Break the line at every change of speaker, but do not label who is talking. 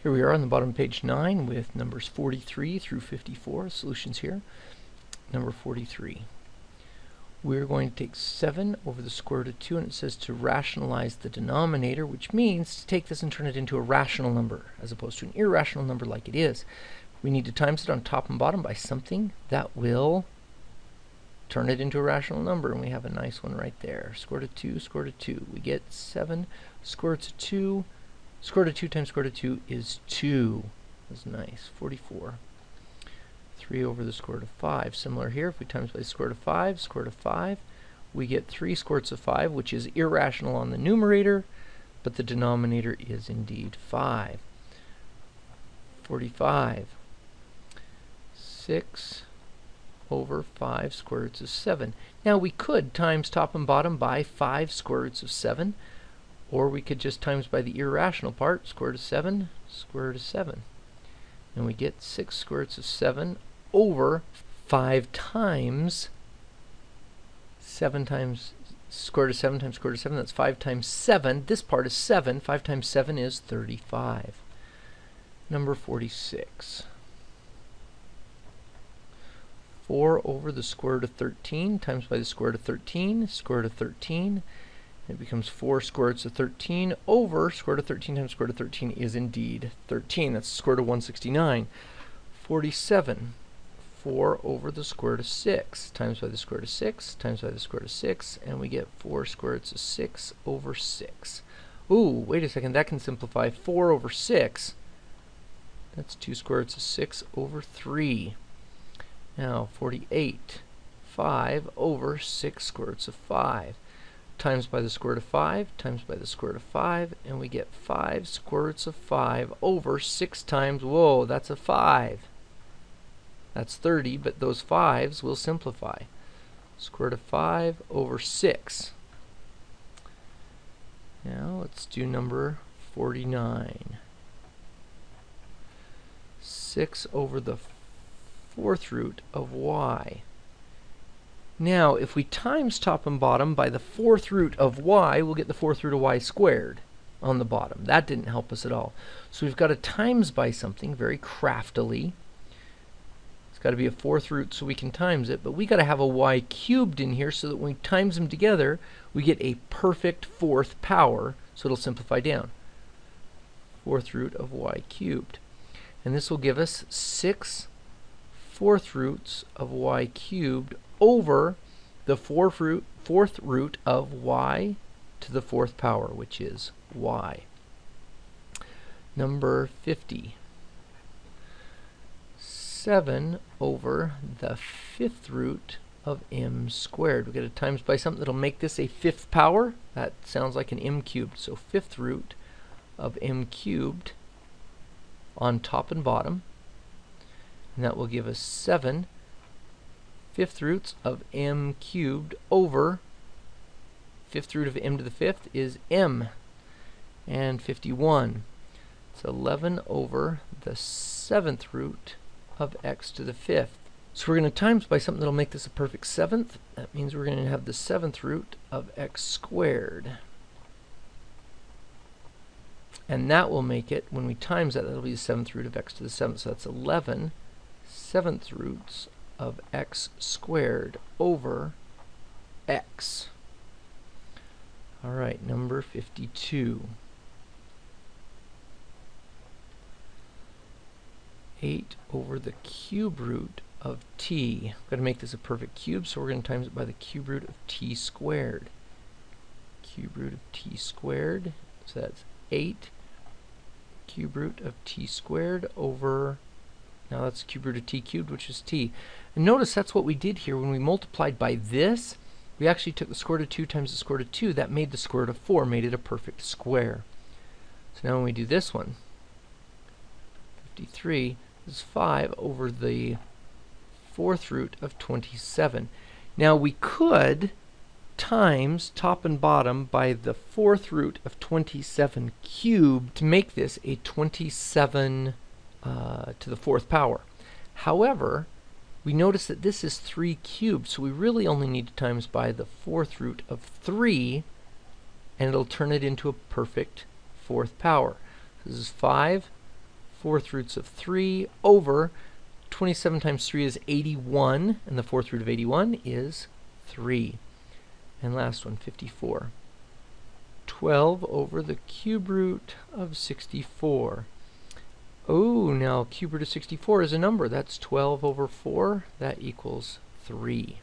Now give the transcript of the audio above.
Here we are on the bottom of page 9 with numbers 43 through 54. Solutions here. Number 43. We're going to take 7 over the square root of 2, and it says to rationalize the denominator, which means to take this and turn it into a rational number as opposed to an irrational number like it is. We need to times it on top and bottom by something that will turn it into a rational number, and we have a nice one right there. Square root of 2, square root of 2. We get 7 square root of 2. Square root of 2 times square root of 2 is 2. That's nice. 44. 3 over the square root of 5. Similar here, if we times by the square root of 5, square root of 5, we get 3 square roots of 5, which is irrational on the numerator, but the denominator is indeed 5. 45. 6 over 5 square roots of 7. Now we could times top and bottom by 5 square roots of 7, or we could just times by the irrational part, square root of 7, square root of 7. And we get 6 square roots of 7 over 5 times 7 times square root of 7 times square root of 7. That's 5 times 7. This part is 7. 5 times 7 is 35. Number 46. 4 over the square root of 13 times by the square root of 13, square root of 13. It becomes 4 square roots of 13 over square root of 13 times square root of 13 is indeed 13. That's the square root of 169. 47. 4 over the square root of 6 times by the square root of 6 times by the square root of 6, and we get 4 square roots of 6 over 6. Ooh, wait a second, that can simplify. 4 over 6, that's 2 square roots of 6 over 3. Now 48. 5 over 6 square roots of 5. Times by the square root of 5, times by the square root of 5, and we get 5 square roots of 5 over 6 times, whoa, that's a 5. That's 30, but those 5s will simplify. Square root of 5 over 6. Now let's do number 49. 6 over the 4th root of y. Now, if we times top and bottom by the 4th root of y, we'll get the 4th root of y squared on the bottom. That didn't help us at all. So we've got to times by something very craftily. It's got to be a 4th root so we can times it, but we got to have a y cubed in here so that when we times them together, we get a perfect 4th power, so it'll simplify down. 4th root of y cubed. And this will give us 6 4th roots of y cubed over the 4th root of y to the 4th power, which is y. Number 50. 7 over the 5th root of m squared. We're going to times by something that'll make this a 5th power. That sounds like an m cubed. So 5th root of m cubed on top and bottom. And that will give us 7 5th roots of m cubed over 5th root of m to the 5th is m. And 51. It's 11 over the 7th root of x to the 5th. So we're going to times by something that'll make this a perfect 7th. That means we're going to have the 7th root of x squared. And that will make it, when we times that, that'll be the 7th root of x to the 7th. So that's 11 7th roots of x squared over x. All right, number 52. 8 over the cube root of t. We've got to make this a perfect cube, so we're going to times it by the cube root of t squared. Cube root of t squared, so that's 8 cube root of t squared over, now that's cube root of t cubed, which is t. And notice that's what we did here. When we multiplied by this, we actually took the square root of 2 times the square root of 2. That made the square root of 4, made it a perfect square. So now when we do this one, 53, this is 5 over the 4th root of 27. Now we could times top and bottom by the 4th root of 27 cubed to make this a 27 to the 4th power. However, we notice that this is 3 cubed, so we really only need to times by the 4th root of 3, and it'll turn it into a perfect 4th power. This is 5 fourth roots of 3 over 27 times 3 is 81, and the fourth root of 81 is 3. And last one, 54. 12 over the cube root of 64. Oh, now cube root of 64 is a number. That's 12 over 4. That equals 3.